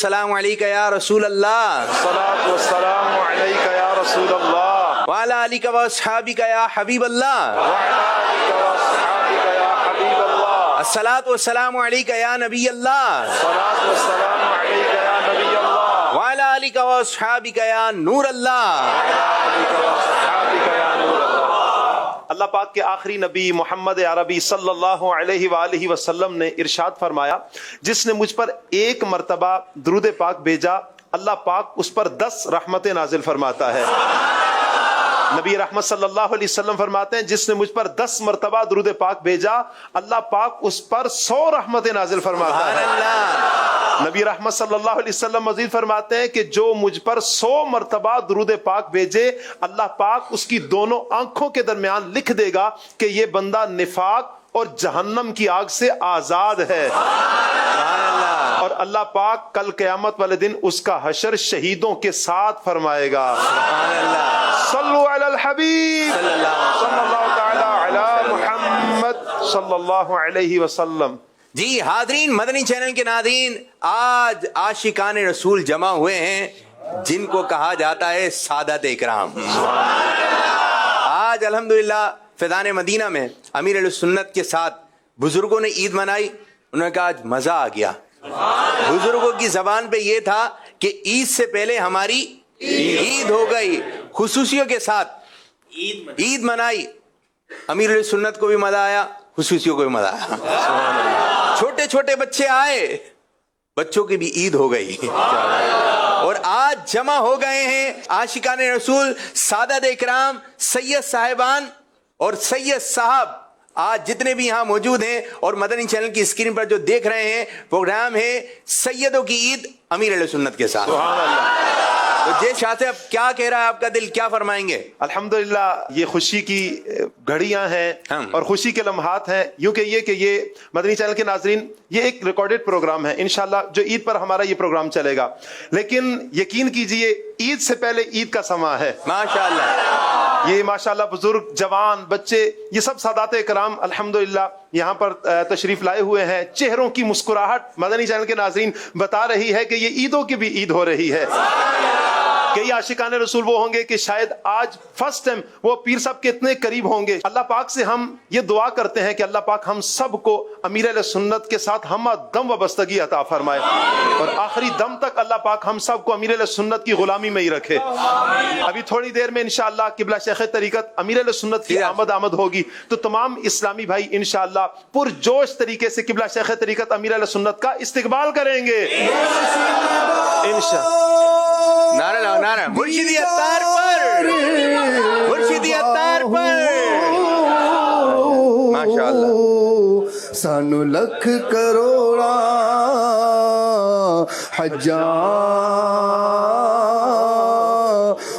السلام علیکہ یا رسول اللہ الصلاۃ والسلام علیکہ یا رسول اللہ وعلی آلک و اصحابک یا حبیب اللہ وعلی آلک واصحابک یا حبیب اللہ الصلاۃ والسلام علیکہ یا نبی اللہ الصلاۃ والسلام علیکہ یا نبی اللہ وعلی آلک و اصحابک یا نور اللہ اللہ پاک کے آخری نبی محمد عربی صلی اللہ علیہ وآلہ وسلم نے ارشاد فرمایا، جس نے مجھ پر ایک مرتبہ درود پاک بھیجا اللہ پاک اس پر 10 رحمتیں نازل فرماتا ہے۔ نبی رحمت صلی اللہ علیہ وسلم فرماتے ہیں جس نے مجھ پر 10 مرتبہ درود پاک بھیجا اللہ پاک اس پر 100 رحمتیں نازل فرماتا ہے۔ نبی رحمت صلی اللہ علیہ وسلم مزید فرماتے ہیں کہ جو مجھ پر 100 مرتبہ درود پاک بھیجے اللہ پاک اس کی دونوں آنکھوں کے درمیان لکھ دے گا کہ یہ بندہ نفاق اور جہنم کی آگ سے آزاد ہے، اور اللہ پاک کل قیامت والے دن اس کا حشر شہیدوں کے ساتھ فرمائے گا۔ صلو علی الحبیب صلی اللہ تعالی علی محمد صلی اللہ علیہ وسلم۔ جی حاضرین، مدنی چینل کے ناظرین، آج عاشقان رسول جمع ہوئے ہیں جن کو کہا جاتا ہے سادات اکرام۔ آج الحمدللہ فیضان مدینہ میں امیر اہل سنت کے ساتھ بزرگوں نے عید منائی، انہوں نے کہا آج مزہ آ گیا۔ بزرگوں کی زبان پہ یہ تھا کہ عید سے پہلے ہماری عید ہو گئی، خصوصیوں کے ساتھ عید منائی۔ امیر اہل سنت کو بھی مزہ آیا، خصوصیوں کو بھی مزہ آیا، چھوٹے چھوٹے بچے آئے، بچوں کی بھی عید ہو گئی، اور آج جمع ہو گئے ہیں عاشقان رسول، سادات اکرام، سید صاحبان اور سید صاحب، آج جتنے بھی یہاں موجود ہیں اور مدنی چینل کی اسکرین پر جو دیکھ رہے ہیں، پروگرام ہے سیدوں کی عید امیر اہل سنت کے ساتھ۔ سبحان اللہ۔ تو جے شاہ صاحب کیا کہہ رہا ہے آپ کا دل، کیا فرمائیں گے؟ الحمدللہ یہ خوشی کی گھڑیاں ہیں اور خوشی کے لمحات ہیں، یوں کہ یہ مدنی چینل کے ناظرین، یہ ایک ریکارڈڈ پروگرام ہے، انشاءاللہ جو عید پر ہمارا یہ پروگرام چلے گا، لیکن یقین کیجئے عید سے پہلے عید کا سماں ہے۔ ماشاءاللہ، یہ ماشاءاللہ بزرگ، جوان، بچے، یہ سب سادات کرام الحمدللہ یہاں پر تشریف لائے ہوئے ہیں۔ چہروں کی مسکراہٹ مدنی چینل کے ناظرین بتا رہی ہے کہ یہ عیدوں کی بھی عید ہو رہی ہے۔ کئی عاشقان رسول وہ ہوں گے کہ شاید آج فرسٹ ٹائم وہ پیر صاحب کے اتنے قریب ہوں گے۔ اللہ پاک سے ہم یہ دعا کرتے ہیں کہ اللہ پاک ہم سب کو امیر اہل سنت کے ساتھ ہم دم وابستگی عطا فرمائے، اور آخری دم تک اللہ پاک ہم سب کو امیر اہل سنت کی غلامی میں ہی رکھے۔ ابھی تھوڑی دیر میں انشاءاللہ قبلہ شیخ طریقت امیر اہل سنت کی آمد ہوگی، تو تمام اسلامی بھائی انشاءاللہ پرجوش طریقے سے قبلہ شیخ طریقت امیر اہل سنت کا استقبال کریں گے انشاءاللہ۔ نعرہ لاؤ، نعرہ مرشدی اتار پر، مرشدی اتار پر، ماشاءاللہ۔ سانو لکھ کروڑا حجاں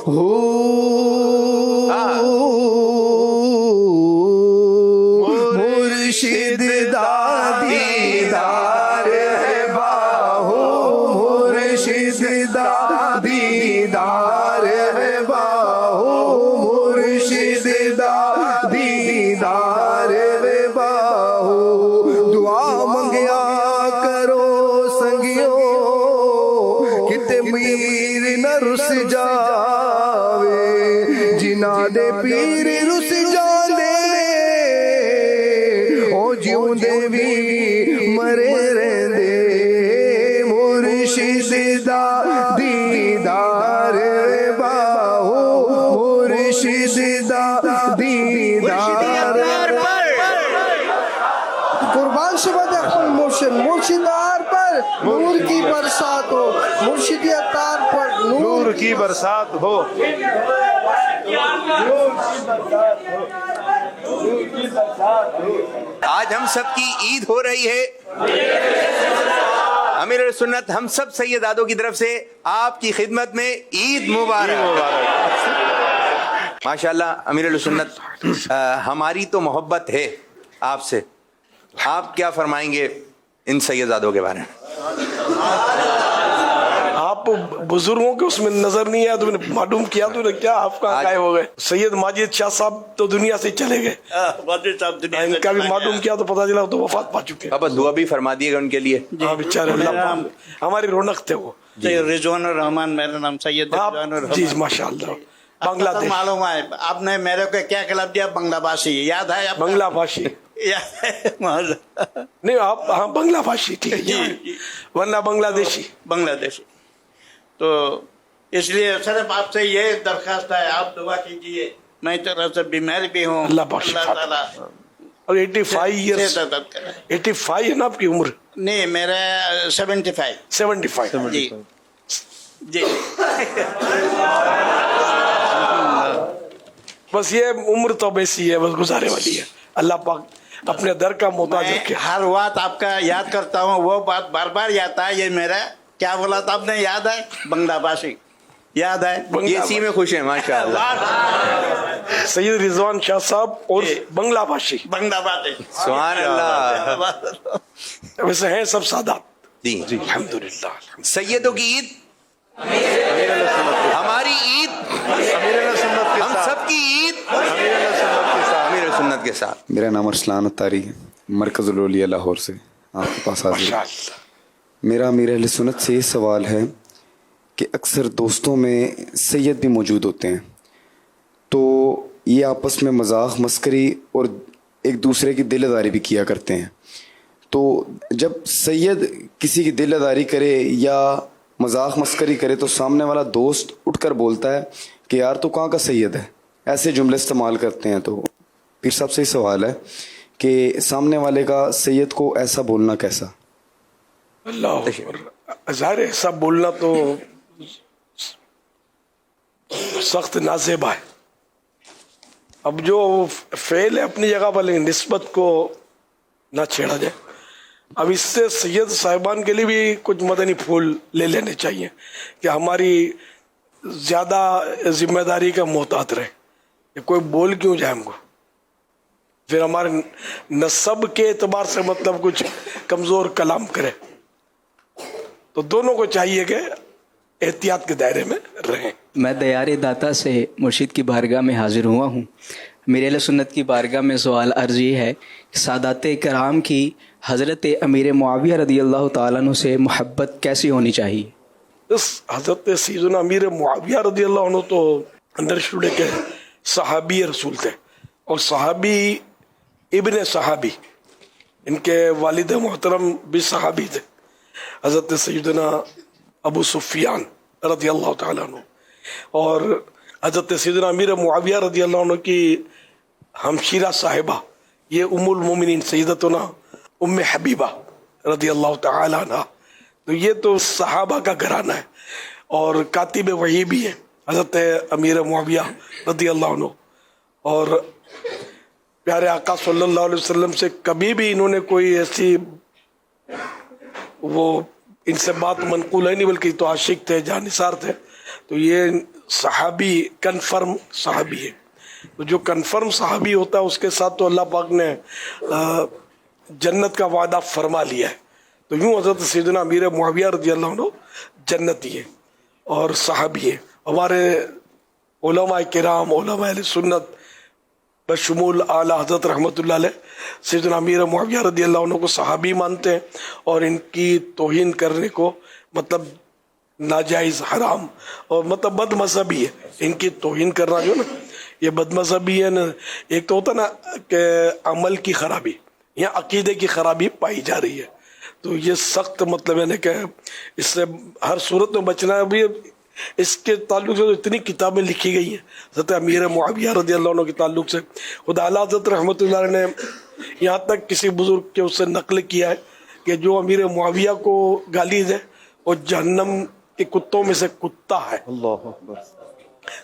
ہو مرشد دا دیدار ہے باہو، مرشد دا دیدار ہے باہو، مرشد دا دیدار ہے باہو۔ دعا منگیا کرو سنگیوں کتے میر نہ رس جاوے، جنہ دے پیر رس جاندے او جیوں دے بھی مرے رہندے۔ مرشد دا دیدار باہو، مرشد دا دیدار۔ قربان شبد مرشد، مرشد اتار پر نور کی برسات ہو، مرشد اتار پر نور کی برسات ہو۔ آج ہم سب کی عید ہو رہی ہے، امیر اہل سنت ہم سب سیدادوں کی طرف سے آپ کی خدمت میں عید مبارک۔ ماشاءاللہ امیر اہل سنت، ہماری تو محبت ہے آپ سے، آپ کیا فرمائیں گے ان سیدادوں کے بارے میں؟ آپ کو بزرگوں کے اس میں نظر نہیں آیا, تو میں نے معلوم کیا, تو نے کیا آپ کہاں غائب ہو گئے. سید ماجد شاہ صاحب تو دنیا سے چلے گئے, ان کا بھی معلوم کیا تو پتا چلا تو وفات پا چکے. پاپا دعا بھی فرما دیے گا ان کے لیے. ہاں بیچارے, اللہ ہماری رونق تھے وہ. رضوان الرحمان میرا نام, سید رضوان الرحمان. جی ماشاء اللہ. بنگلہ دیش. معلوم ہے آپ نے میرے کو کیا خلاف دیا, بنگلہ بھاشی, یاد ہے آپ کو؟ بنگلہ بھاشی نہیں آپ, ہاں بنگلہ بھاشی ٹھیک ہے جی, ورنہ بنگلہ دیشی. بنگلہ دیشی. تو اس لیے صرف آپ سے یہ درخواست ہے, آپ دعا کیجیے. میں طرف سے بیمار بھی ہوں, اللہ بخش. تعالیٰ. اور 85 ایئرس, 85 ہے نا آپ کی عمر؟ نہیں میرا 75. 75 جی جی. بس یہ عمر تو ایسی ہے, بس گزارے والی ہے. اللہ پاک اپنے در کا محتاج میں رکھے. ہر بات آپ کا یاد کرتا ہوں, وہ بات بار بار یاد ہے. یہ میرا کیا بولا تھا آپ نے, یاد ہے؟ بنگلہ بھاشی یاد ہے. یہ اسی میں خوش ہیں ماشاء اللہ. سید رضوان شاہ صاحب اور بنگلہ بھاشی. بنگلہ بھاشی. سبحان اللہ. ویسے ہیں سب سادات. جی جی الحمدللہ. سیدوں کی عید, ہماری عید, ہم سب کی عید امیر سنت کے ساتھ. میرا نام ارسلان اتاری ہے, مرکز الاولیاء لاہور سے آپ کے پاس حاضر ماشاء ہوں. اللہ. میرا امیر اہل سنت سے یہ سوال ہے کہ اکثر دوستوں میں سید بھی موجود ہوتے ہیں, تو یہ آپس میں مذاق مسکری اور ایک دوسرے کی دل آزاری بھی کیا کرتے ہیں. تو جب سید کسی کی دل آزاری کرے یا مذاق مسکری کرے تو سامنے والا دوست اٹھ کر بولتا ہے کہ یار تو کہاں کا سید ہے, ایسے جملے استعمال کرتے ہیں. تو پیر صاحب سے یہ سوال ہے کہ سامنے والے کا سید کو ایسا بولنا کیسا؟ اللہ ظاہر ہے ایسا بولنا تو سخت نازیبا ہے. اب جو فعل ہے اپنی جگہ پر, لیکن نسبت کو نہ چھیڑا جائے. اب اس سے سید صاحبان کے لیے بھی کچھ مدنی پھول لے لینے چاہیے کہ ہماری زیادہ ذمہ داری کا محتاط رہے. کہ کوئی بول کیوں جائے ہم کو, پھر ہمارے نسب کے اعتبار سے مطلب کچھ کمزور کلام کرے. تو دونوں کو چاہیے کہ احتیاط کے دائرے میں رہیں. میں دیار داتا سے مرشد کی بارگاہ میں حاضر ہوا ہوں. میرے اہل سنت کی بارگاہ میں سوال عرض یہ ہے کہ سادات کرام کی حضرت امیر معاویہ رضی اللہ تعالیٰ عنہ سے محبت کیسی ہونی چاہیے؟ اس حضرت سیدنا امیر معاویہ رضی اللہ عنہ تو اندر شروع کے صحابی رسول تھے, اور صحابی ابن صحابی, ان کے والد محترم بھی صحابی تھے, حضرت سیدنا ابو سفیان رضی اللہ تعالیٰ عنہ. اور حضرت سیدنا امیر معاویہ رضی اللہ عنہ کی ہمشیرہ صاحبہ یہ ام المومنین سیدتنا ام حبیبہ رضی اللہ تعالیٰ عنہ. تو یہ تو صحابہ کا گھرانہ ہے, اور کاتب وحی بھی ہے حضرت امیر معاویہ رضی اللہ عنہ. اور پیارے آقا صلی اللہ علیہ وسلم سے کبھی بھی انہوں نے کوئی ایسی وہ ان سے بات منقول ہے نہیں, بلکہ تو عاشق تھے, جانثار تھے. تو یہ صحابی کنفرم صحابی ہے. تو جو کنفرم صحابی ہوتا ہے اس کے ساتھ تو اللہ پاک نے جنت کا وعدہ فرما لیا ہے. تو یوں حضرت سیدنا امیر معاویہ رضی اللہ عنہ جنتی ہے اور صحابی ہے. ہمارے علماء کرام, علماء اہل سنت بشمول اعلیٰ حضرت رحمۃ اللہ علیہ سیدنا امیر معاویہ رضی اللہ عنہ کو صحابی مانتے ہیں, اور ان کی توہین کرنے کو مطلب ناجائز, حرام اور مطلب بد مذہبی ہے. ان کی توہین کرنا جو نا یہ بد مذہبی ہے نا. ایک تو ہوتا نا کہ عمل کی خرابی یا عقیدے کی خرابی پائی جا رہی ہے, تو یہ سخت مطلب ہے کہ اس سے ہر صورت میں بچنا ہے. بھی اس کے تعلق سے اتنی کتابیں لکھی گئی ہیں حضرت امیر معاویہ رضی اللہ عنہ کے تعلق سے. خدا اعلیٰ حضرت رحمۃ اللہ علیہ نے یہاں تک کسی بزرگ کے اس سے نقل کیا ہے کہ جو امیر معاویہ کو گالی دے وہ جہنم کے کتوں میں سے کتا ہے.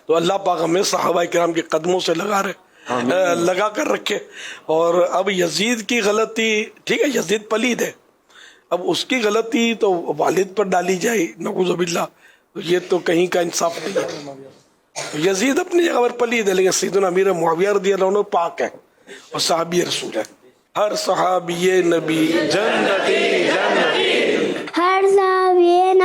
تو اللہ پاک ہمیں صحابہ کرام کے قدموں سے لگا کر رکھے. اور اب یزید کی غلطی, ٹھیک ہے یزید پلید ہے, اب اس کی غلطی تو والد پر ڈالی جائے نعوذ باللہ, یہ تو کہیں کا انصاف نہیں ہے. یزید اپنی جگہ پر پلید ہے, لیکن سیدنا امیر معاویہ رضی اللہ عنہ پاک ہے اور صحابی رسول ہے. ہر صحابی نبی جنتی جنتی, ہر صحابی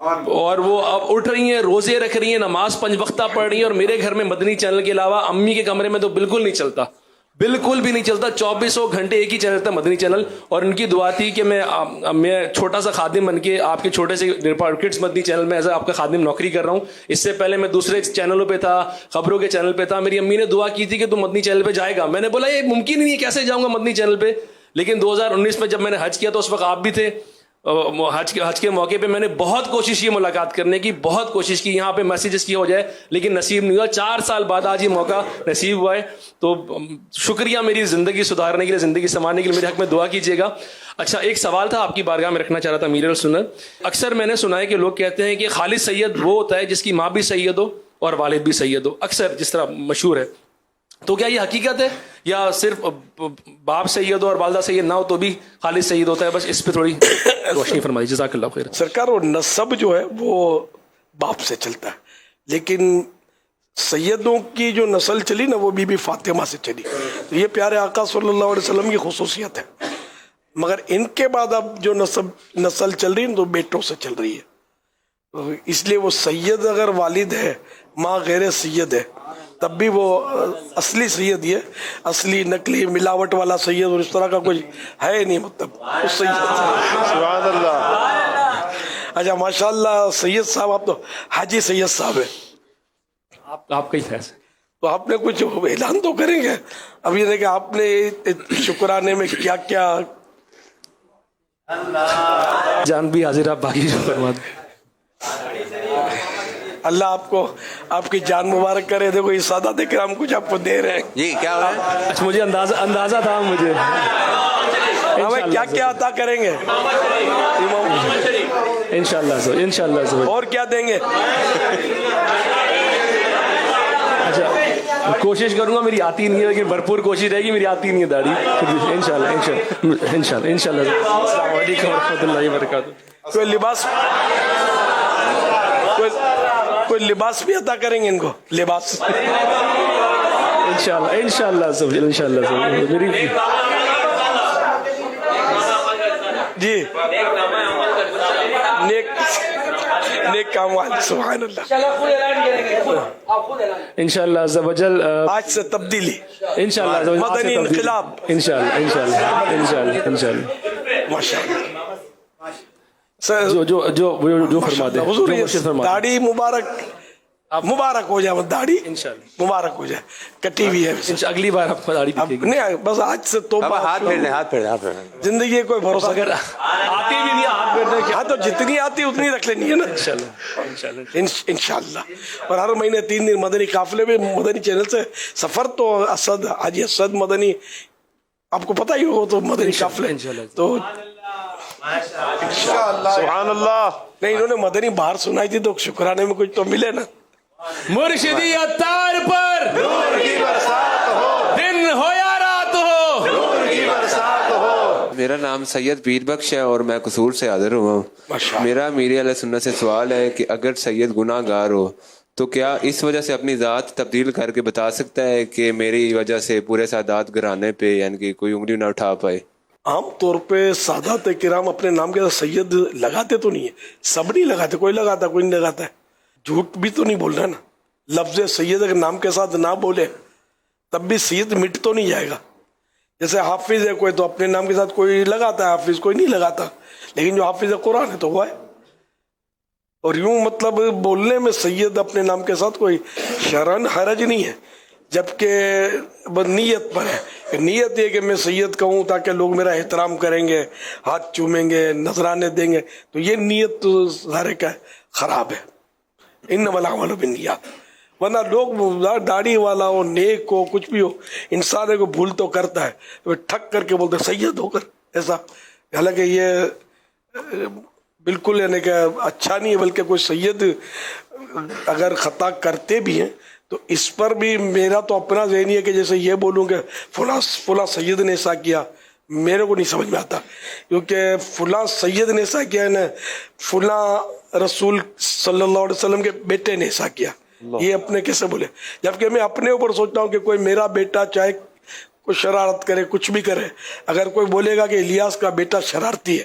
اور وہ اب اٹھ رہی ہیں, روزے رکھ رہی ہیں, نماز 5 وقتہ پڑھ رہی ہیں, اور میرے گھر میں مدنی چینل کے علاوہ امی کے کمرے میں تو بالکل نہیں چلتا, بالکل بھی نہیں چلتا. 24 گھنٹے ایک ہی چینل تھا, مدنی چینل. اور ان کی دعا تھی کہ میں چھوٹا سا خادم بن کے آپ کے چھوٹے سے کڈس مدنی چینل میں ایز آپ کا خادم نوکری کر رہا ہوں. اس سے پہلے میں دوسرے چینلوں پہ تھا, خبروں کے چینل پہ تھا. میری امی نے دعا کی تھی کہ تم مدنی چینل پہ جائے گا. میں نے بولا یہ ممکن ہی نہیں ہے, کیسے جاؤں گا مدنی چینل پہ. لیکن 2019 میں جب میں نے حج کیا تو اس وقت آپ بھی تھے. حج کے موقع پہ میں نے بہت کوشش کی ملاقات کرنے کی, بہت کوشش کی, یہاں پہ میسیجز کیا ہو جائے, لیکن نصیب نہیں ہوا. 4 سال بعد آج یہ موقع نصیب ہوا ہے. تو شکریہ میری زندگی سدھارنے کے لیے, زندگی سنوارنے کے لیے. میرے حق میں دعا کیجیے گا. اچھا, ایک سوال تھا آپ کی بارگاہ میں رکھنا چاہ رہا تھا امیر السنت. اکثر میں نے سنا ہے کہ لوگ کہتے ہیں کہ خالص سید وہ ہوتا ہے جس کی ماں بھی سید ہو اور والد بھی سید ہو, اکثر جس طرح مشہور ہے. تو کیا یہ حقیقت ہے یا صرف باپ سید ہو اور والدہ سید نہ ہو تو بھی خالص سید ہوتا ہے؟ بس اس پہ تھوڑی روشنی فرمائیے, جزاک اللہ خیر. سرکار وہ نسب جو ہے وہ باپ سے چلتا ہے, لیکن سیدوں کی جو نسل چلی نا وہ بی بی فاطمہ سے چلی. تو یہ پیارے آقا صلی اللہ علیہ وسلم کی خصوصیت ہے. مگر ان کے بعد اب جو نسل چل رہی ہے تو بیٹوں سے چل رہی ہے. اس لیے وہ سید اگر والد ہے, ماں غیر سید ہے, تب بھی وہ اصلی سید ہی ہے. اصلی نقلی ملاوٹ والا سید اور اس طرح کا کوئی ہے نہیں, مطلب اس سید. سبحان اللہ. اچھا ماشاء اللہ سید صاحب, آپ تو حاجی سید صاحب ہیں. آپ کا ہی فیصلہ. تو آپ نے کچھ اعلان تو کریں گے اب یہ کہ آپ نے شکرانے میں کیا کیا جان بھی حاضر, آپ باقی جو فرما دیں. اللہ آپ کو آپ کی جان مبارک کرے. دیکھو یہ سادات کرام کچھ آپ کو دے رہے ہیں. جی کیا ہو رہا ہے؟ اچھا مجھے اندازہ تھا مجھے. ہمیں کیا کیا عطا کریں گے انشاءاللہ سر. اور کیا دیں گے؟ اچھا کوشش کروں گا, میری آتی نہیں ہے لیکن بھرپور کوشش رہے گی. میری آتی نہیں ہے داڑھی. انشاءاللہ. السلام علیکم ورحمۃ اللہ وبرکاتہ. کوئی لباس بھی عطا کریں گے ان کو, لباس انشاءاللہ سب. میری جی نیک کام والے. سبحان اللہ. انشاءاللہ عز و جل آج سے تبدیلی, انشاءاللہ مدنی انقلاب, انشاءاللہ ماشاءاللہ. جو فرما دیں. حضور داڑھی مبارک ہو جائے, داڑھی مبارک ہو جائے. کٹی ہوئی ہے, اگلی بار آپ کو داڑھی نہیں, بس آج سے تو ہاتھ پھیرنے. زندگی کوئی بھروسہ اگر آتی بھی نہیں ہاتھ پھیرنے, ہاں تو جتنی آتی اتنی رکھ لینی ہے نا انشاءاللہ. اور ہر مہینے 3 دن مدنی قافلے میں مدنی چینل سے سفر. تو اسد حاجی اسد مدنی آپ کو پتہ ہی ہو, تو مدنی قافلے تو سبحان اللہ. نہیں, انہوں نے مدنی باہر سنائی تھی تو شکرانے میں کچھ تو ملے نا. مرشدی اتار پر دن ہو یا رات ہو. میرا نام سید پیر بخش ہے اور میں قصور سے حاضر ہوا ہوں. میرا امیر اہل سنت سے سوال ہے کہ اگر سید گناہ گار ہو تو کیا اس وجہ سے اپنی ذات تبدیل کر کے بتا سکتا ہے کہ میری وجہ سے پورے سادات گھرانے پہ یعنی کہ کوئی انگلی نہ اٹھا پائے؟ عام طور پہ سادات کرام اپنے نام کے سید لگاتے تو نہیں ہے, سب نہیں لگاتے, کوئی لگاتا کوئی نہیں لگاتا ہے. جھوٹ بھی تو نہیں بول رہا نا. لفظ سید اگر نام کے ساتھ نہ بولے تب بھی سید مٹ تو نہیں جائے گا. جیسے حافظ ہے کوئی تو اپنے نام کے ساتھ کوئی لگاتا ہے حافظ, کوئی نہیں لگاتا, لیکن جو حافظ قرآن ہے تو وہ ہے. اور یوں مطلب بولنے میں سید اپنے نام کے ساتھ کوئی شرعن حرج نہیں ہے, جبکہ نیت پر ہے. نیت یہ کہ میں سید کہوں تاکہ لوگ میرا احترام کریں گے, ہاتھ چومیں گے, نذرانے دیں گے, تو یہ نیت تو ظاہر کا خراب ہے. انما الاعمال بالنیات. ورنہ لوگ داڑھی والا ہو, نیک ہو, کچھ بھی ہو, انسان کو بھول تو کرتا ہے, تو ٹھک کر کے بولتے سید ہو کر ایسا. حالانکہ یہ بالکل یعنی کہ اچھا نہیں ہے. بلکہ کوئی سید اگر خطا کرتے بھی ہیں تو اس پر بھی میرا تو اپنا ذہنی ہے کہ جیسے یہ بولوں کہ فلاں سید نے ایسا کیا, میرے کو نہیں سمجھ میں آتا. کیونکہ فلاں سید نے ایسا کیا ہے نا, فلاں رسول صلی اللہ علیہ وسلم کے بیٹے نے ایسا کیا, یہ اپنے کیسے بولے؟ جبکہ میں اپنے اوپر سوچتا ہوں کہ کوئی میرا بیٹا چاہے کوئی شرارت کرے, کچھ بھی کرے, اگر کوئی بولے گا کہ الیاس کا بیٹا شرارتی ہے,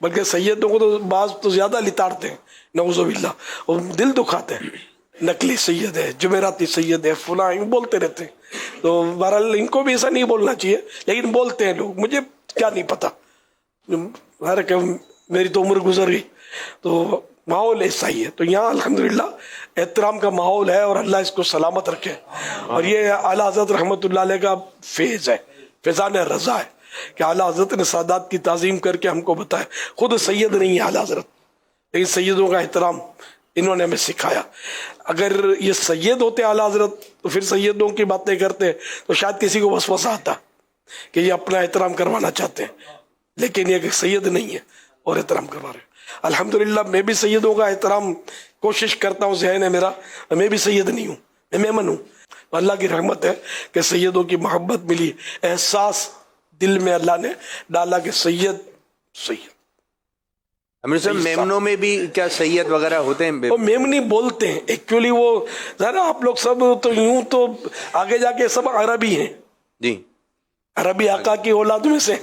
بلکہ سیدوں کو تو بعض تو زیادہ لتاڑتے ہیں نعوذ باللہ، اور دل دکھاتے ہیں، نقلی سید ہے، جمعراتی سید ہے، فلاں یوں بولتے رہتے ہیں. تو بہرحال ان کو بھی ایسا نہیں بولنا چاہیے، لیکن بولتے ہیں لوگ، مجھے کیا نہیں پتا، کہ میری تو عمر گزر گئی. تو ماحول ایسا ہی ہے. تو یہاں الحمدللہ احترام کا ماحول ہے، اور اللہ اس کو سلامت رکھے. اور یہ اعلیٰ حضرت رحمۃ اللہ علیہ کا فیض ہے، فیضان رضا ہے کہ اعلیٰ حضرت نے سادات کی تعظیم کر کے ہم کو بتایا. خود سید نہیں ہے اعلیٰ حضرت، لیکن سیدوں کا احترام انہوں نے ہمیں سکھایا. اگر یہ سید ہوتے اعلیٰ حضرت تو پھر سیدوں کی باتیں کرتے تو شاید کسی کو وسوسہ آتا کہ یہ اپنا احترام کروانا چاہتے ہیں، لیکن یہ کہ سید نہیں ہے اور احترام کروا رہے ہیں. الحمدللہ میں بھی سیدوں کا احترام کوشش کرتا ہوں، ذہن ہے میرا، میں بھی سید نہیں ہوں، میں مہمان ہوں. اللہ کی رحمت ہے کہ سیدوں کی محبت ملی، احساس دل میں اللہ نے ڈالا کہ سید سید. امیر صاحب میمنوں میں بھی کیا سید وغیرہ ہوتے ہیں؟ وہ میمنی بولتے ہیں ایکچولی، وہ ذرا آپ لوگ سب تو یوں تو آگے جا کے سب عربی ہیں جی، عربی آقا کی اولاد میں سے،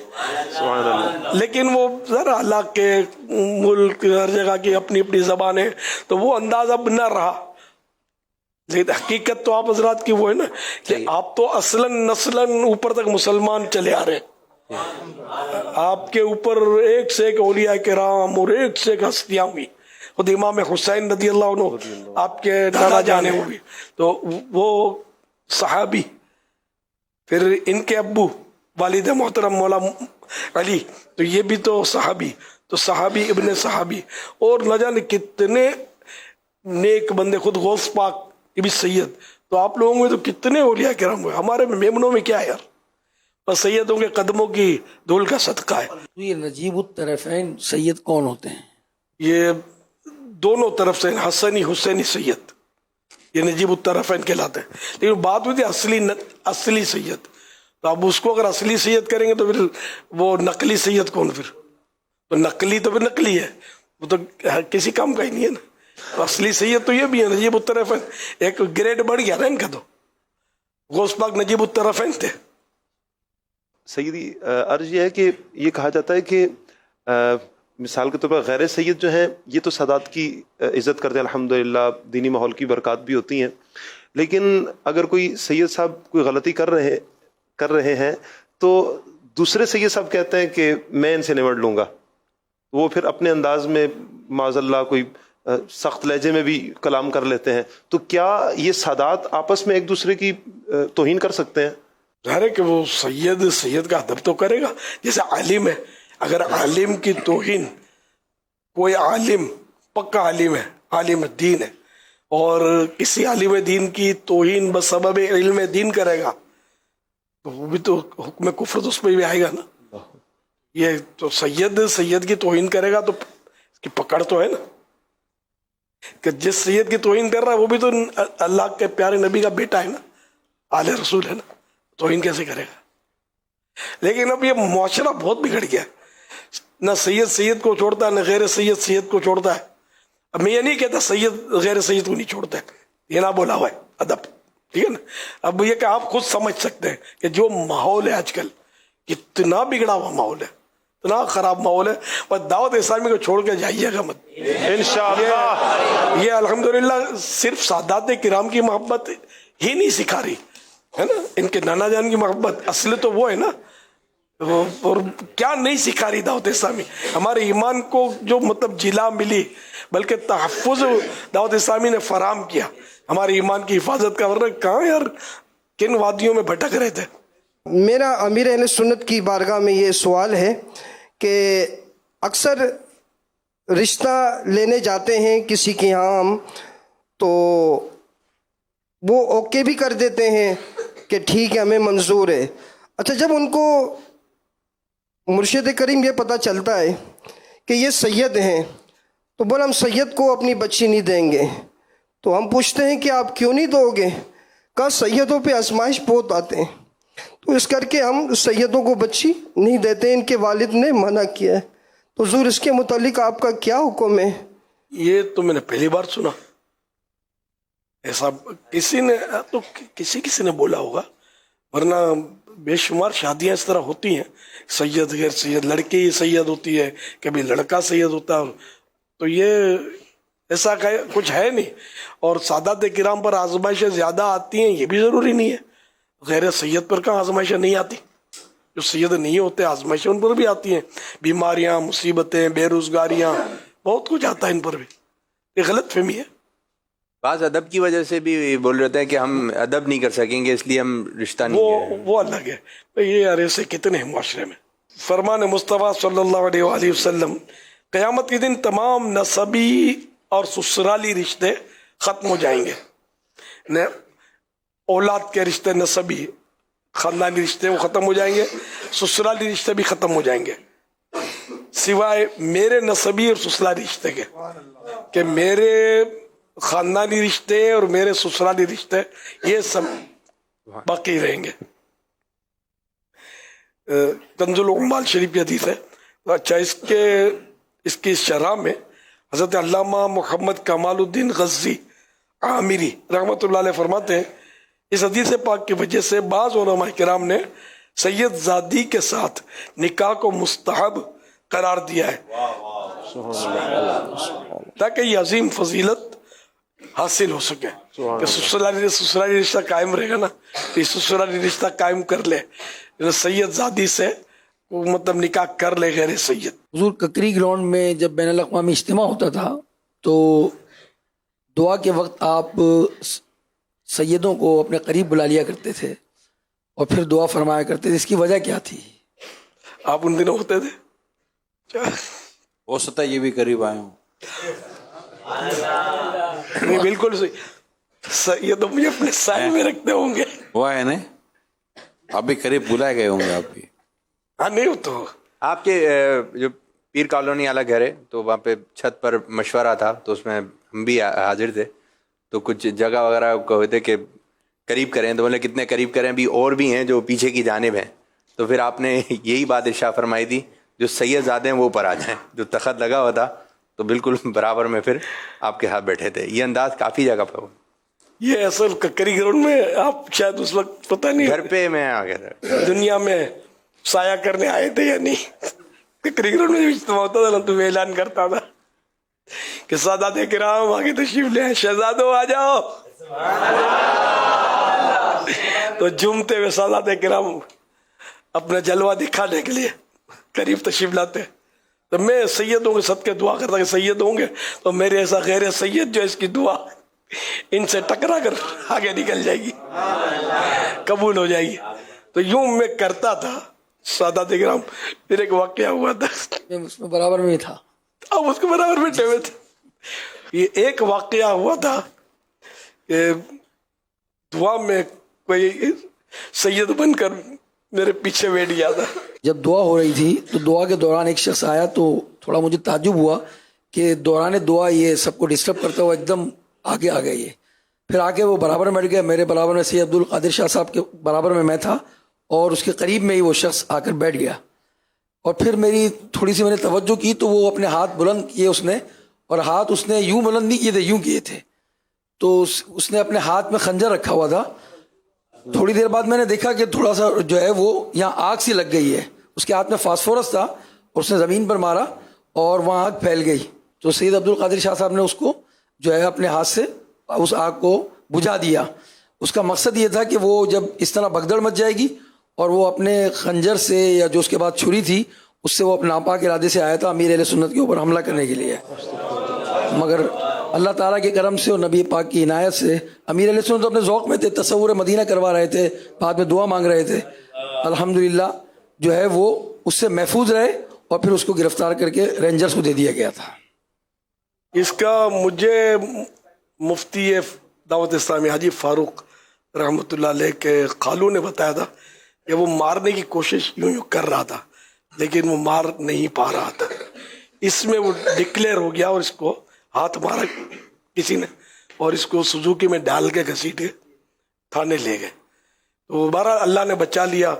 لیکن وہ ذرا اللہ کے ملک ہر جگہ کی اپنی اپنی زبان ہے، تو وہ انداز اب نہ رہا. لیکن حقیقت تو آپ حضرات کی وہ ہے نا کہ آپ تو اصلاً نسلاً اوپر تک مسلمان چلے آ رہے ہیں. آپ کے اوپر ایک سے ایک اولیاء کرام اور ایک سے ایک ہستیاں ہوئی. خود امام حسین رضی اللہ عنہ آپ کے نانا جانے ہوئی، تو وہ صحابی، پھر ان کے ابو والد محترم مولا علی، تو یہ بھی تو صحابی، تو صحابی ابن صحابی، اور نہ جانے کتنے نیک بندے. خود غوث پاک یہ بھی سید. تو آپ لوگوں میں تو کتنے اولیاء کرام ہوئے. ہمارے میمنوں میں کیا ہے یار، بس سیدوں کے قدموں کی دھول کا صدقہ ہے. یہ نجیب الطرفین سید کون ہوتے ہیں؟ یہ دونوں طرف سے حسنی حسینی سید، یہ نجیب الطرفین کہلاتے ہیں. لیکن بات ہوئی تھی اصلی سید، تو اب اس کو اگر اصلی سید کریں گے تو پھر وہ نقلی سید کون؟ پھر تو نقلی تو پھر نقلی ہے، وہ تو کسی کام کا ہی نہیں ہے نا. اصلی سید تو یہ بھی ہے نجیب الطرفین، ایک گریڈ بڑھ گیا نا ان کا. تو غوث پاک نجیب الطرفین تھے. سیدی عرض یہ ہے کہ یہ کہا جاتا ہے کہ مثال کے طور پر غیر سید جو ہیں یہ تو سادات کی عزت کرتے ہیں، الحمدللہ دینی ماحول کی برکات بھی ہوتی ہیں، لیکن اگر کوئی سید صاحب کوئی غلطی کر رہے ہیں تو دوسرے سید صاحب کہتے ہیں کہ میں ان سے نمٹ لوں گا. وہ پھر اپنے انداز میں معاذ اللہ کوئی سخت لہجے میں بھی کلام کر لیتے ہیں. تو کیا یہ سادات آپس میں ایک دوسرے کی توہین کر سکتے ہیں؟ ظاہر ہے کہ وہ سید کا ادب تو کرے گا. جیسے عالم ہے، اگر عالم کی توہین، کوئی عالم پکا عالم ہے، عالم دین ہے، اور کسی عالم دین کی توہین بسبب علم دین کرے گا تو وہ بھی تو حکم کفر تو اس پہ بھی آئے گا نا. یہ تو سید کی توہین کرے گا تو اس کی پکڑ تو ہے نا، کہ جس سید کی توہین کر رہا ہے وہ بھی تو اللہ کے پیارے نبی کا بیٹا ہے نا، آل رسول ہے نا، توہین کیسے کرے گا؟ لیکن اب یہ معاشرہ بہت بگڑ گیا، نہ سید کو چھوڑتا ہے، نہ غیر سید کو چھوڑتا ہے. اب میں یہ نہیں کہتا سید غیر سید کو نہیں چھوڑتا ہے، یہ نہ بولا ہوا ہے ادب، ٹھیک ہے نا. اب یہ کہ آپ خود سمجھ سکتے ہیں کہ جو ماحول ہے آج کل کتنا بگڑا ہوا ماحول ہے، اتنا خراب ماحول ہے. بس دعوت اسلامی کو چھوڑ کے جائیے گا مت انشاءاللہ. یہ الحمدللہ صرف سادات کرام کی محبت ہی نہیں سکھا رہی ہے نا، ان کے نانا جان کی محبت اصل تو وہ ہے نا. اور کیا نہیں سکھا رہی دعوت اسلامی؟ ہمارے ایمان کو جو مطلب جلا ملی، بلکہ تحفظ دعوت اسلامی نے فراہم کیا ہمارے ایمان کی حفاظت کا. ورنہ کہاں یار، کن وادیوں میں بھٹک رہے تھے. میرا امیر اہل سنت کی بارگاہ میں یہ سوال ہے کہ اکثر رشتہ لینے جاتے ہیں کسی کے یہاں ہم، تو وہ اوکے بھی کر دیتے ہیں کہ ٹھیک ہے ہمیں منظور ہے. اچھا جب ان کو مرشد کریم یہ پتہ چلتا ہے کہ یہ سید ہیں تو بول ہم سید کو اپنی بچی نہیں دیں گے. تو ہم پوچھتے ہیں کہ آپ کیوں نہیں دو گے؟ کہا سیدوں پہ آزمائش بہت آتے ہیں، تو اس کر کے ہم سیدوں کو بچی نہیں دیتے، ان کے والد نے منع کیا ہے. تو حضور اس کے متعلق آپ کا کیا حکم ہے؟ یہ تو میں نے پہلی بار سنا ایسا. کسی نے تو کسی نے بولا ہوگا، ورنہ بے شمار شادیاں اس طرح ہوتی ہیں، سید غیر سید، لڑکی سید ہوتی ہے، کبھی لڑکا سید ہوتا ہے، تو یہ ایسا کچھ ہے نہیں. اور سادات کرام پر آزمائشیں زیادہ آتی ہیں یہ بھی ضروری نہیں ہے. غیر سید پر کہاں آزمائشیں نہیں آتی؟ جو سید نہیں ہوتے آزمائشیں ان پر بھی آتی ہیں، بیماریاں، مصیبتیں، بے روزگاریاں، بہت کچھ آتا ہے ان پر بھی. یہ غلط فہمی ہے. بعض ادب کی وجہ سے بھی بول رہے ہیں کہ ہم ادب نہیں کر سکیں گے اس لیے ہم رشتہ نہیں وہ الگ ہے. یہ یار ایسے کتنے ہیں معاشرے میں. فرمان مصطفیٰ صلی اللہ علیہ وآلہ وسلم، قیامت کے دن تمام نسبی اور سسرالی رشتے ختم ہو جائیں گے. اولاد کے رشتے، نسبی خاندانی رشتے وہ ختم ہو جائیں گے، سسرالی رشتے بھی ختم ہو جائیں گے، سوائے میرے نسبی اور سسرالی رشتے کے، کہ میرے خاندانی رشتے اور میرے سسرالی رشتے یہ سب باقی رہیں گے. کنز العمال شریف کی حدیث ہے. اچھا، اس کی شرح میں حضرت علامہ محمد کمال الدین غزی عامری رحمۃ اللہ علیہ فرماتے ہیں، اس حدیث پاک کی وجہ سے بعض علماء کرام نے سید زادی کے ساتھ نکاح کو مستحب قرار دیا ہے تاکہ یہ عظیم فضیلت حاصل ہو سکے کہ سسرالی رشتہ قائم رہے گا نا، یہ سسرالی رشتہ قائم کر لے، سید زادی سے مطلب نکاح کر لے غیر سید. حضور ککری گراؤنڈ میں جب بین الاقوامی اجتماع ہوتا تھا تو دعا کے وقت آپ سیدوں کو اپنے قریب بلا لیا کرتے تھے اور پھر دعا فرمایا کرتے تھے، اس کی وجہ کیا تھی؟ آپ ان دنوں ہوتے تھے؟ ہو سکتا ہے یہ بھی قریب آئے ہوں. نہیں، بالکل صحیح. یہ تو مجھے اپنے سائن میں رکھتے ہوں گے. ہوا ہے نا، آپ بھی قریب بلائے گئے ہوں گے. آپ بھی ہاں نہیں تو آپ کے جو پیر کالونی والا گھر ہے تو وہاں پہ چھت پر مشورہ تھا تو اس میں ہم بھی حاضر تھے، تو کچھ جگہ وغیرہ کہتے کہ قریب کریں، تو بولے کتنے قریب کریں، بھی اور بھی ہیں جو پیچھے کی جانب ہیں. تو پھر آپ نے یہی بات ارشاد فرمائی تھی جو سید زادے ہیں وہ اوپر آ جائیں. جو تخت لگا ہوا تھا تو بالکل برابر میں پھر آپ کے ہاتھ بیٹھے تھے. یہ انداز کافی جگہ پہ ہو. یہ اصل ککری گراؤنڈ میں آپ شاید اس وقت پتہ نہیں گھر پہ میں آ گیا تھا، دنیا میں سایہ کرنے آئے تھے یا نہیں. ککری گراؤنڈ میں اجتماع ہوتا تھا نا تو میں اعلان کرتا تھا کہ سادات کرام آگے تشریف لے آئے، شہزادوں آ جاؤ. تو جمتے ہوئے سادات کرام اپنا جلوہ دکھانے کے لیے قریب تشریف لاتے. تو میں سیدوں کے صدقے دعا کرتا کہ سید ہوں گے تو میرے ایسا غیر سید جو اس کی دعا ان سے ٹکرا کر آگے نکل جائے گی، قبول ہو جائے گی. تو یوں میں کرتا تھا. سادات کرام، پھر ایک واقعہ ہوا تھا، اس میں برابر میں تھا، اب اس کے برابر بیٹھے ہوئے تھے. یہ ایک واقعہ ہوا تھا کہ دعا میں کوئی سید بن کر میرے پیچھے بیٹھ گیا تھا. جب دعا ہو رہی تھی تو دعا کے دوران ایک شخص آیا تو تھوڑا مجھے تعجب ہوا کہ دوران دعا یہ سب کو ڈسٹرب کرتا ہوا ایک دم آگے آ گئے. یہ پھر آگے وہ برابر میں بیٹھ گیا، میرے برابر میں سید عبدالقادر شاہ صاحب کے برابر میں تھا اور اس کے قریب میں ہی وہ شخص آ کر بیٹھ گیا. اور پھر میری تھوڑی سی میں نے توجہ کی تو وہ اپنے ہاتھ بلند کیے اس نے، اور ہاتھ اس نے یوں بلند نہیں کیے تھے، یوں کیے تھے. تو اس نے اپنے ہاتھ میں خنجر رکھا ہوا تھا. تھوڑی دیر بعد میں نے دیکھا کہ تھوڑا سا جو ہے وہ یہاں آگ سی لگ گئی ہے. اس کے ہاتھ میں فاسفورس تھا اور اس نے زمین پر مارا اور وہاں آگ پھیل گئی. تو سید عبدالقادر شاہ صاحب نے اس کو جو ہے اپنے ہاتھ سے اس آگ کو بجھا دیا. اس کا مقصد یہ تھا کہ وہ جب اس طرح بگدڑ مچ جائے گی اور وہ اپنے خنجر سے یا جو اس کے بعد چھری تھی اس سے وہ اپنے ناپاک ارادے سے آیا تھا امیر اہل سنت کے اوپر حملہ کرنے کے لیے. مگر اللہ تعالیٰ کے کرم سے اور نبی پاک کی عنایت سے امیر اہل سنت اپنے ذوق میں تھے، تصور مدینہ کروا رہے تھے، بعد میں دعا مانگ رہے تھے. الحمدللہ جو ہے وہ اس سے محفوظ رہے اور پھر اس کو گرفتار کر کے رینجرز کو دے دیا گیا تھا. اس کا مجھے مفتی دعوت اسلامی حاجی فاروق رحمۃ اللہ علیہ کے خالو نے بتایا تھا کہ وہ مارنے کی کوشش یوں کر رہا تھا لیکن وہ مار نہیں پا رہا تھا. اس میں وہ ڈکلیئر ہو گیا اور اس کو ہاتھ مارا کسی نے اور اس کو سوزوکی میں ڈال کے گھسیٹ کے تھانے لے گئے. تو بہرحال اللہ نے بچا لیا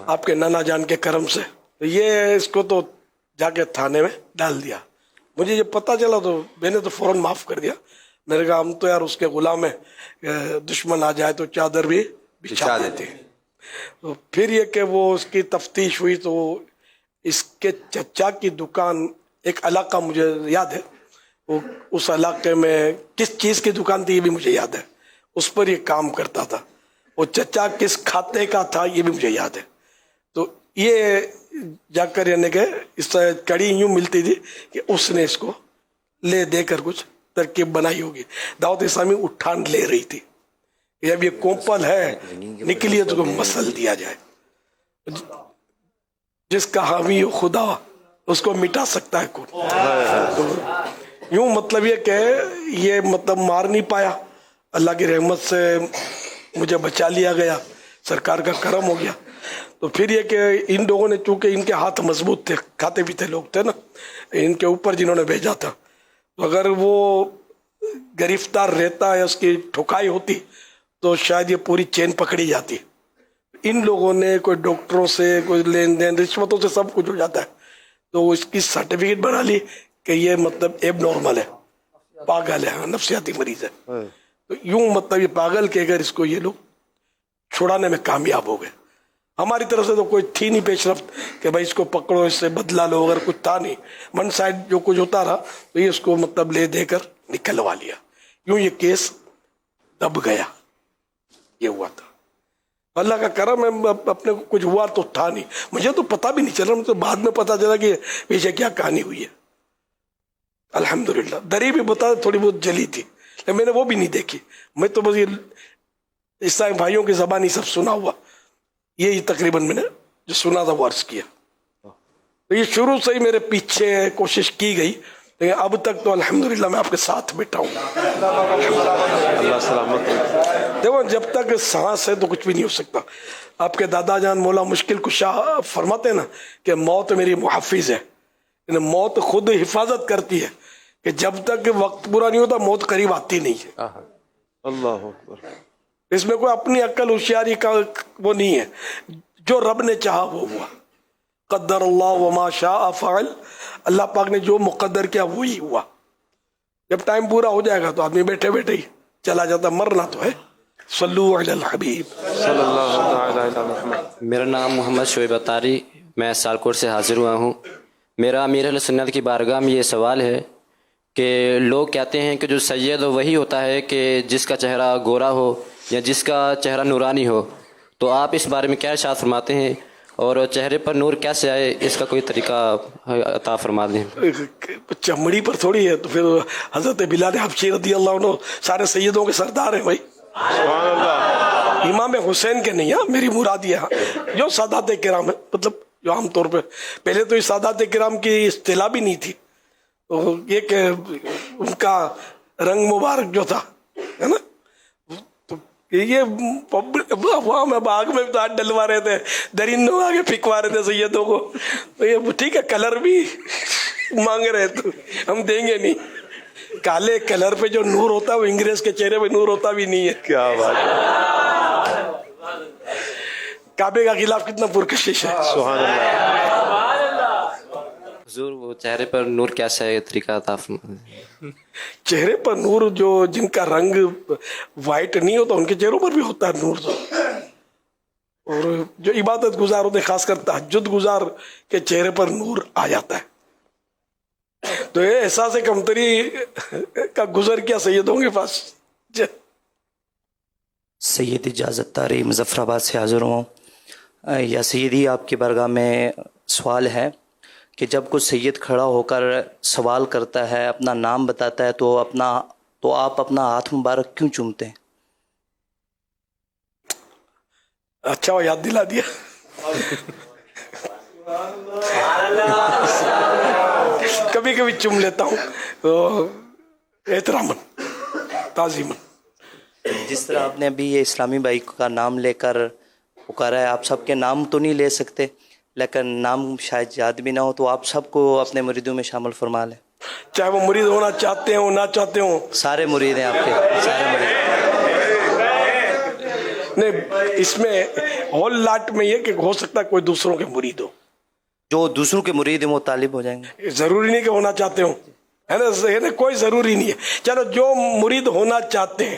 آپ کے نانا جان کے کرم سے. تو یہ اس کو تو جا کے تھانے میں ڈال دیا. مجھے جب پتہ چلا تو میں نے تو فوراً معاف کر دیا. میں نے کہا ہم تو یار اس کے غلام ہیں، دشمن آ جائے تو چادر بھی بچھا دیتے. تو پھر یہ کہ وہ اس کی تفتیش ہوئی تو اس کے چچا کی دکان، ایک علاقہ مجھے یاد ہے، وہ اس علاقے میں کس چیز کی دکان تھی یہ بھی مجھے یاد ہے، اس پر یہ کام کرتا تھا. وہ چچا کس کھاتے کا تھا یہ بھی مجھے یاد ہے. تو یہ جا کر یعنی کہ اس کڑی یوں ملتی تھی کہ اس نے اس کو لے دے کر کچھ ترکیب بنائی ہوگی. دعوت اسلامی اٹھان لے رہی تھی کہ اب یہ کومپل ہے نکلی ہے تو کو مسل دیا جائے. جس کا حامی خدا اس کو مٹا سکتا ہے کون. تو یوں مطلب یہ کہ یہ مطلب مار نہیں پایا، اللہ کی رحمت سے مجھے بچا لیا گیا، سرکار کا کرم ہو گیا. تو پھر یہ کہ ان لوگوں نے چونکہ ان کے ہاتھ مضبوط تھے، کھاتے پیتے لوگ تھے نا، ان کے اوپر جنہوں نے بھیجا تھا، تو اگر وہ گرفتار رہتا ہے، اس کی ٹھکائی ہوتی تو شاید یہ پوری چین پکڑی جاتی. ان لوگوں نے کوئی ڈاکٹروں سے کوئی لین دین رشوتوں سے سب کچھ ہو جاتا ہے، تو اس کی سرٹیفکیٹ بنا لی کہ یہ مطلب ایب نارمل ہے، پاگل ہے، نفسیاتی مریض ہے. تو یوں مطلب یہ پاگل کہہ کر اس کو یہ لوگ چھڑانے میں کامیاب ہو گئے. ہماری طرف سے تو کوئی تھی نہیں پیش رفت کہ بھائی اس کو پکڑو، اس سے بدلہ لو، اگر کچھ تھا نہیں. ون سائڈ جو کچھ ہوتا رہا تو یہ اس کو مطلب لے دے کر نکلوا لیا. یوں یہ کیس دب گیا. یہ ہوا تھا. اللہ کا کرم ہے، اپنے کو کچھ ہوا تو تھا نہیں، مجھے تو پتہ بھی نہیں چلا، مجھے تو بعد میں پتہ چلا کہ پیچھے کیا کہانی ہوئی ہے. الحمدللہ دری بھی بتا تھوڑی بہت جلی تھی لیکن میں نے وہ بھی نہیں دیکھی. میں تو بس یہ عیسائی بھائیوں کی زبانی سب سنا ہوا، یہی تقریباً میں نے جو سنا تھا وہ عرض کیا. تو یہ شروع سے ہی میرے پیچھے کوشش کی گئی، لیکن اب تک تو الحمدللہ میں آپ کے ساتھ بیٹھا ہوں. اللہ سلامت. دیکھو جب تک سانس ہے تو کچھ بھی نہیں ہو سکتا. آپ کے دادا جان مولا مشکل کشا فرماتے ہیں نا کہ موت میری محافظ ہے، یعنی موت خود حفاظت کرتی ہے کہ جب تک وقت پورا نہیں ہوتا موت قریب آتی نہیں ہے. اللہ اکبر. اس میں کوئی اپنی عقل ہوشیاری کا وہ نہیں ہے. جو رب نے چاہا وہ ہوا. قدر اللہ وما شاء فعل. اللہ پاک نے جو مقدر کیا وہی ہوا. جب ٹائم پورا ہو جائے گا تو آدمی بیٹھے بیٹھے ہی چلا جاتا. مرنا تو ہے. صلو علی الحبیب صلی اللہ علیہ وسلم. میرا نام محمد شعیب اتاری، میں سالکوٹ سے حاضر ہوا ہوں. میرا امیر اہل سنت کی بارگاہ میں یہ سوال ہے کہ لوگ کہتے ہیں کہ جو سید وہی ہوتا ہے کہ جس کا چہرہ گورا ہو یا جس کا چہرہ نورانی ہو، تو آپ اس بارے میں کیا ارشاد فرماتے ہیں، اور چہرے پر نور کیسے آئے اس کا کوئی طریقہ عطا فرما دیں. چمڑی پر تھوڑی ہے. تو پھر حضرت بلال حبشی رضی اللہ عنہ سارے سیدوں کے سردار ہیں بھائی. سبحان اللہ. امام حسین کے نہیں، میری مراد یہ جو سادات کرام ہے، مطلب جو عام طور پہ پہلے تو یہ سادات کرام کی اصطلاح بھی نہیں تھی. تو یہ کہ ان کا رنگ مبارک جو تھا ہے نا، تو یہ عوام باغ میں ہاتھ ڈلوا رہے تھے، درندوں آگے پھینکوا رہے تھے سیدوں کو. تو یہ ٹھیک ہے کلر بھی مانگ رہے تو ہم دیں گے نہیں. کالے کلر پہ جو نور ہوتا ہے وہ انگریز کے چہرے پہ نور ہوتا بھی نہیں ہے. کیا بات ہے. کعبے کا خلاف کتنا پرکشش ہے. سبحان اللہ. حضور وہ چہرے پر نور کیسا ہے، طریقہ عطا فرما دیں. چہرے پر نور جو جن کا رنگ وائٹ نہیں ہوتا ان کے چہروں پر بھی ہوتا ہے نور. اور جو عبادت گزار ہوتے خاص کر تہجد گزار کے چہرے پر نور آ جاتا ہے. تو یہ احساس کمتری کا گزر کیا سیدوں کے پاس. سید اجازت تاری مظفر آباد سے حاضر ہوں. یا سیدی آپ کی بارگاہ میں سوال ہے کہ جب کوئی سید کھڑا ہو کر سوال کرتا ہے، اپنا نام بتاتا ہے، تو آپ اپنا ہاتھ مبارک کیوں چومتے ہیں؟ اچھا وہ یاد دلا دیا. کبھی کبھی چوم لیتا ہوں احتراماً تعظیماً. جس طرح آپ نے ابھی یہ اسلامی بھائی کا نام لے کر پکارا ہے، آپ سب کے نام تو نہیں لے سکتے لیکن نام شاید یاد بھی نہ ہو، تو آپ سب کو اپنے مریدوں میں شامل فرما لیں. چاہے وہ مرید ہونا چاہتے ہوں نہ چاہتے ہوں. سارے مرید ہیں آپ کے، سارے مرید. نہیں اس میں ہول لاٹ میں یہ کہ ہو سکتا ہے کوئی دوسروں کے مرید ہو. جو دوسروں کے مرید ہیں وہ طالب ہو جائیں گے. ضروری نہیں کہ ہونا چاہتے ہوں، ہے نا، کوئی ضروری نہیں ہے. چلو جو مرید ہونا چاہتے ہیں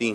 3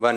1,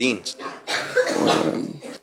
3।